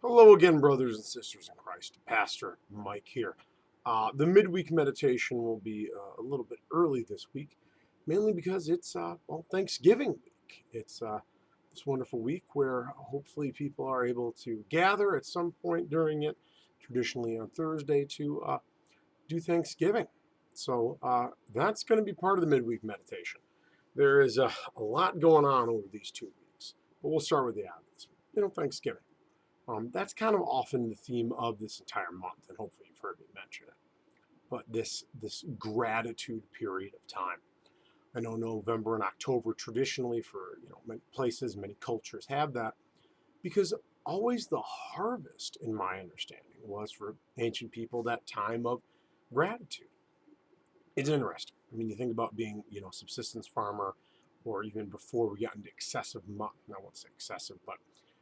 Hello again, brothers and sisters in Christ. Pastor Mike here. The midweek meditation will be a little bit early this week, mainly because it's Thanksgiving week. It's this wonderful week where hopefully people are able to gather at some point during it, traditionally on Thursday, to do Thanksgiving. So that's going to be part of the midweek meditation. There is a lot going on over these 2 weeks, but we'll start with the obvious. Thanksgiving. That's kind of often the theme of this entire month, and hopefully you've heard me mention it. But this gratitude period of time. I know November and October traditionally for many places, many cultures have that because always the harvest, in my understanding, was for ancient people that time of gratitude. It's interesting. I mean, you think about being a subsistence farmer, or even before we got into excessive, I won't say excessive, but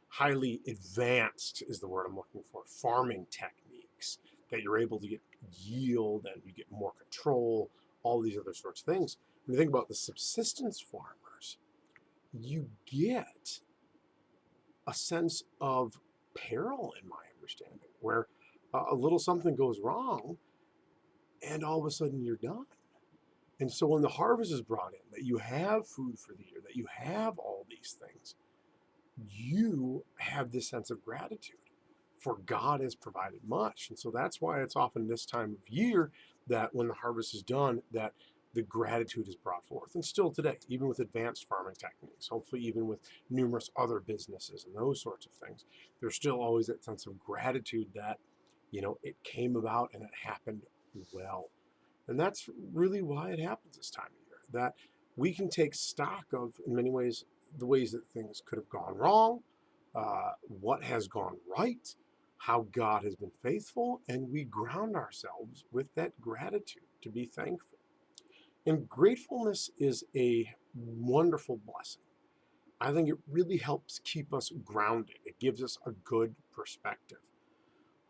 highly advanced is the word I'm looking for, farming techniques that you're able to get yield and you get more control, all these other sorts of things. When you think about the subsistence farmers, you get a sense of peril, in my understanding, where a little something goes wrong and all of a sudden you're done. And so when the harvest is brought in, that you have food for the year, that you have all these things, you have this sense of gratitude, for God has provided much. And so that's why it's often this time of year that when the harvest is done, that the gratitude is brought forth. And still today, even with advanced farming techniques, hopefully even with numerous other businesses and those sorts of things, there's still always that sense of gratitude that, it came about and it happened well. And that's really why it happens this time of year, that we can take stock of, in many ways, the ways that things could have gone wrong, what has gone right, how God has been faithful, and we ground ourselves with that gratitude to be thankful. And gratefulness is a wonderful blessing. I think it really helps keep us grounded. It gives us a good perspective.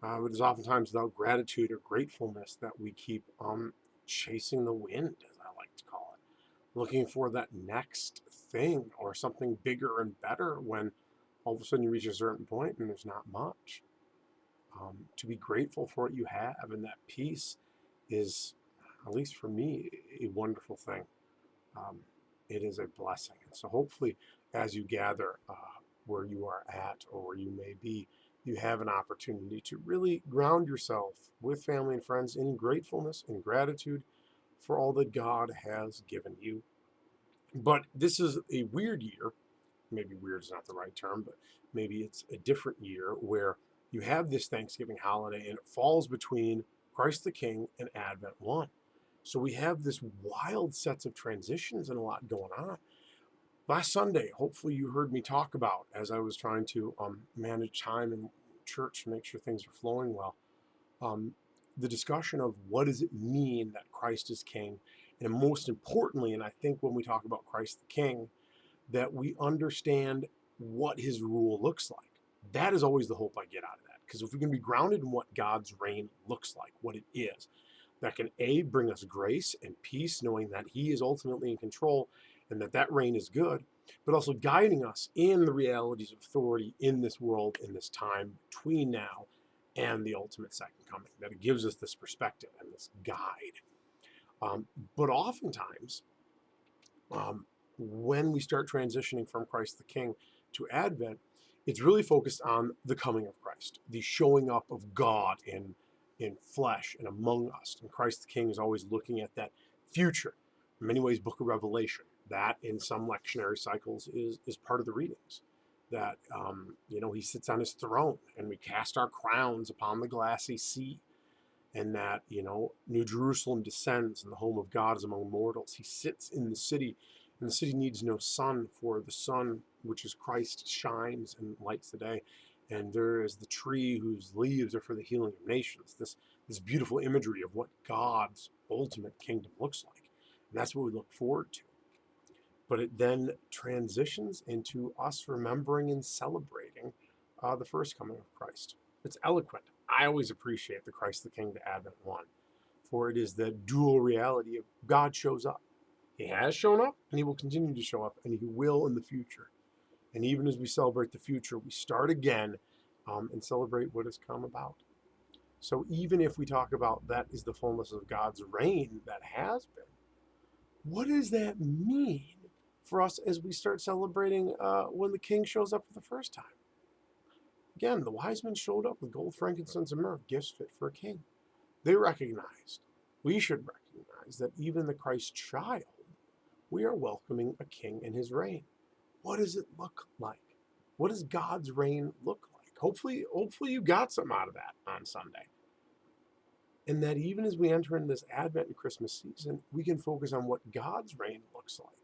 It is oftentimes without gratitude or gratefulness that we keep chasing the wind, as I like to call it, looking for that next thing or something bigger and better when all of a sudden you reach a certain point and there's not much. To be grateful for what you have and that peace is, at least for me, a wonderful thing. Um, it is a blessing. And so hopefully as you gather where you are at or where you may be, you have an opportunity to really ground yourself with family and friends in gratefulness and gratitude for all that God has given you. But this is a weird year. Maybe weird is not the right term, but maybe it's a different year where you have this Thanksgiving holiday and it falls between Christ the King and Advent 1. So we have this wild sets of transitions and a lot going on. Last Sunday, hopefully you heard me talk about, as I was trying to manage time in church to make sure things are flowing well, um, the discussion of what does it mean that Christ is King, and most importantly, and I think when we talk about Christ the King, that we understand what his rule looks like. That is always the hope I get out of that, because if we can be grounded in what God's reign looks like, what it is, that can bring us grace and peace, knowing that he is ultimately in control and that reign is good, but also guiding us in the realities of authority in this world, in this time between now and the ultimate second coming, that it gives us this perspective and this guide. But oftentimes, when we start transitioning from Christ the King to Advent, it's really focused on the coming of Christ, the showing up of God in flesh and among us. And Christ the King is always looking at that future. In many ways, Book of Revelation, that in some lectionary cycles is part of the readings. That, he sits on his throne and we cast our crowns upon the glassy sea. And that, New Jerusalem descends and the home of God is among mortals. He sits in the city, and the city needs no sun, for the sun, which is Christ, shines and lights the day. And there is the tree whose leaves are for the healing of nations. This beautiful imagery of what God's ultimate kingdom looks like. And that's what we look forward to. But it then transitions into us remembering and celebrating the first coming of Christ. It's eloquent. I always appreciate the Christ the King to Advent 1, for it is the dual reality of God shows up. He has shown up, and he will continue to show up, and he will in the future. And even as we celebrate the future, we start again and celebrate what has come about. So even if we talk about that is the fullness of God's reign that has been, what does that mean for us as we start celebrating when the king shows up for the first time? Again, the wise men showed up with gold, frankincense, and myrrh, gifts fit for a king. They recognized, we should recognize that even the Christ child, we are welcoming a king in his reign. What does it look like? What does God's reign look like? Hopefully you got some out of that on Sunday. And that even as we enter in this Advent and Christmas season, we can focus on what God's reign looks like.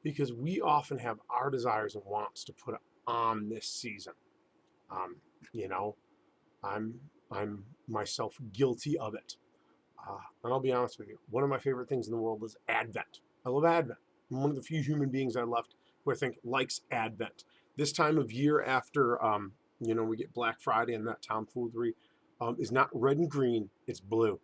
Because we often have our desires and wants to put on this season. You know, I'm myself guilty of it. And I'll be honest with you, one of my favorite things in the world is Advent. I love Advent. I'm one of the few human beings I left who I think likes Advent. This time of year after, we get Black Friday and that tomfoolery, is not red and green, it's blue.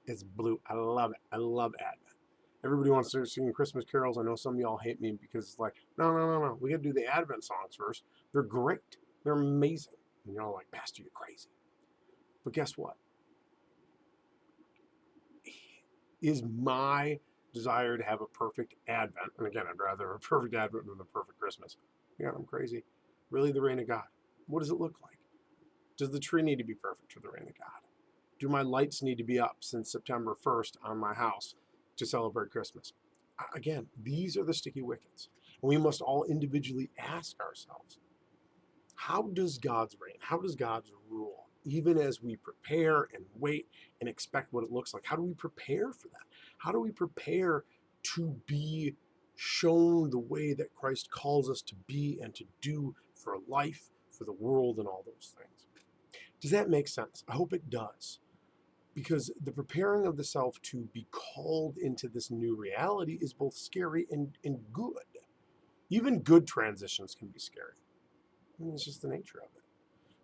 It's blue. I love it. I love Advent. Everybody wants to start singing Christmas carols. I know some of y'all hate me because it's like, no. We got to do the Advent songs first. They're great. They're amazing. And you're all like, Pastor, you're crazy. But guess what? Is my desire to have a perfect Advent, and again, I'd rather a perfect Advent than a perfect Christmas. Yeah, I'm crazy. Really the reign of God? What does it look like? Does the tree need to be perfect for the reign of God? Do my lights need to be up since September 1st on my house to celebrate Christmas? Again, these are the sticky wickets. And we must all individually ask ourselves, how does God's reign, how does God's rule, even as we prepare and wait and expect what it looks like, how do we prepare for that? How do we prepare to be shown the way that Christ calls us to be and to do for life, for the world, and all those things? Does that make sense? I hope it does. Because the preparing of the self to be called into this new reality is both scary and good. Even good transitions can be scary. I mean, it's just the nature of it.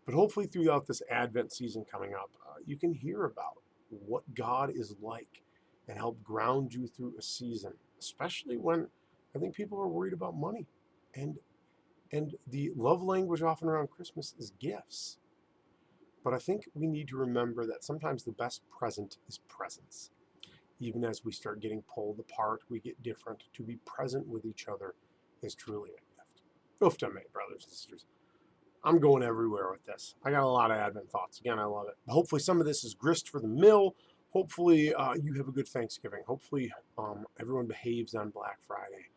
But hopefully throughout this Advent season coming up, you can hear about what God is like and help ground you through a season, especially when I think people are worried about money. And the love language often around Christmas is gifts. But I think we need to remember that sometimes the best present is presence. Even as we start getting pulled apart, we get different. To be present with each other is truly a gift. Oof to me, brothers and sisters. I'm going everywhere with this. I got a lot of Advent thoughts. Again, I love it. Hopefully some of this is grist for the mill. Hopefully you have a good Thanksgiving. Hopefully everyone behaves on Black Friday.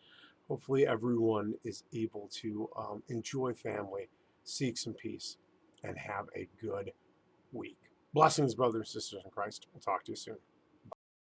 Hopefully everyone is able to enjoy family, seek some peace, and have a good week. Blessings, brothers and sisters in Christ. We'll talk to you soon.